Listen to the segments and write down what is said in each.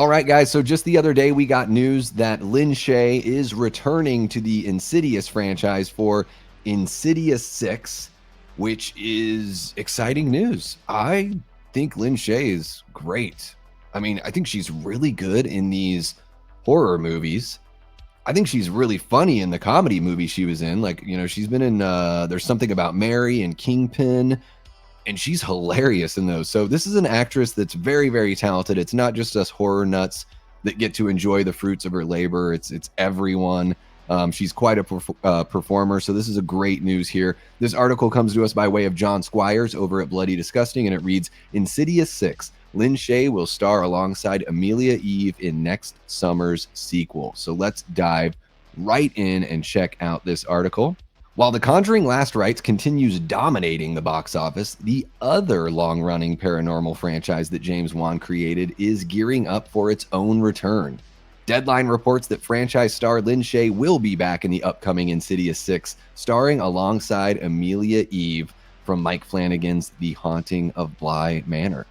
All right, guys. So just the other day, we got news that Lin Shaye is returning to the Insidious franchise for Insidious 6, which is exciting news. I think Lin Shaye is great. I mean, I think she's really good in these horror movies. I think she's really funny in the comedy movie she was in. Like, she's been in There's Something About Mary and Kingpin, and she's hilarious in those. So this is an actress that's very, very talented. It's not just us horror nuts that get to enjoy the fruits of her labor. It's everyone. She's quite a performer. So this is a great news here. This article comes to us by way of John Squires over at Bloody Disgusting, and it reads, Insidious 6. Lin Shaye will star alongside Amelia Eve in next summer's sequel. So let's dive right in and check out this article. While The Conjuring Last Rites continues dominating the box office, the other long-running paranormal franchise that James Wan created is gearing up for its own return. Deadline reports that franchise star Lin Shaye will be back in the upcoming Insidious 6, starring alongside Amelia Eve from Mike Flanagan's The Haunting of Bly Manor.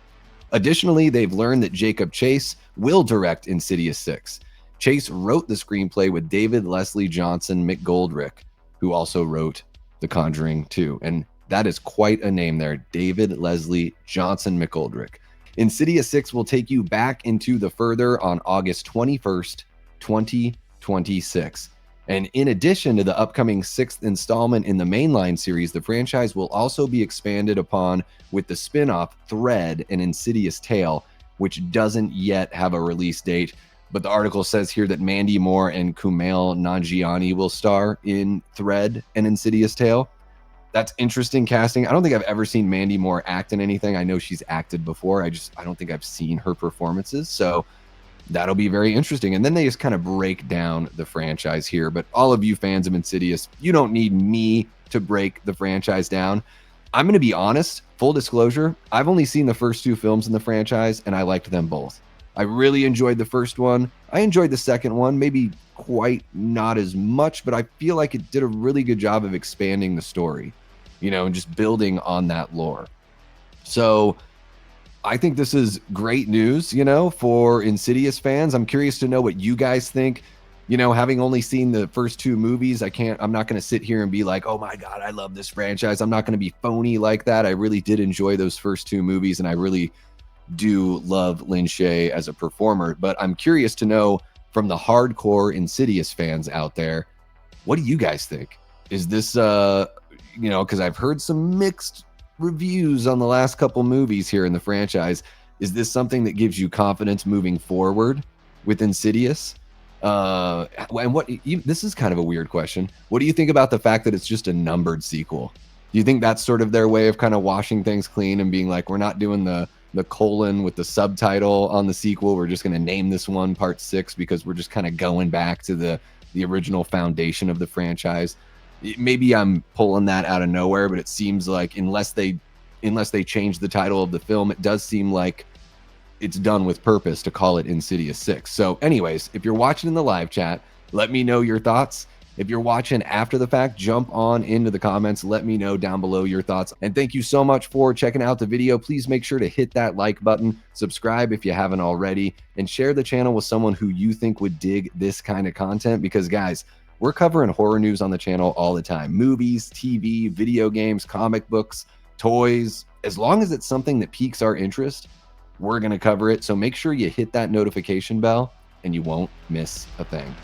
Additionally, they've learned that Jacob Chase will direct Insidious 6. Chase wrote the screenplay with David Leslie Johnson McGoldrick, who also wrote The Conjuring 2. And that is quite a name there, David Leslie Johnson McGoldrick. Insidious 6 will take you back into the further on August 21st, 2026. And in addition to the upcoming 6th installment in the mainline series, the franchise will also be expanded upon with the spin-off Thread, an Insidious Tale, which doesn't yet have a release date. But the article says here that Mandy Moore and Kumail Nanjiani will star in Thread, an Insidious Tale. That's interesting casting. I don't think I've ever seen Mandy Moore act in anything. I know she's acted before. I don't think I've seen her performances. So that'll be very interesting. And then they just kind of break down the franchise here. But all of you fans of Insidious, you don't need me to break the franchise down. I'm going to be honest, full disclosure, I've only seen the first 2 films in the franchise, and I liked them both. I really enjoyed the first one. I enjoyed the second one, maybe quite not as much, but I feel like it did a really good job of expanding the story, and just building on that lore. So I think this is great news, for Insidious fans. I'm curious to know what you guys think. Having only seen the first 2 movies, I'm not going to sit here and be like, oh my God, I love this franchise. I'm not going to be phony like that. I really did enjoy those first 2 movies, and I really do love Lin Shaye as a performer. But I'm curious to know from the hardcore Insidious fans out there, what do you guys think? Is this, because I've heard some mixed reviews on the last couple movies here in the franchise. Is this something that gives you confidence moving forward with Insidious? And this is kind of a weird question. What do you think about the fact that it's just a numbered sequel? Do you think that's sort of their way of kind of washing things clean and being like, we're not doing the colon with the subtitle on the sequel. We're just going to name this one Part 6 because we're just kind of going back to the original foundation of the franchise. Maybe I'm pulling that out of nowhere, but it seems like unless they change the title of the film, it does seem like it's done with purpose to call it Insidious 6. So anyways, if you're watching in the live chat, let me know your thoughts. If you're watching after the fact, jump on into the comments. Let me know down below your thoughts. And thank you so much for checking out the video. Please make sure to hit that like button, subscribe if you haven't already, and share the channel with someone who you think would dig this kind of content. Because guys, we're covering horror news on the channel all the time. Movies, TV, video games, comic books, toys. As long as it's something that piques our interest, we're going to cover it. So make sure you hit that notification bell and you won't miss a thing.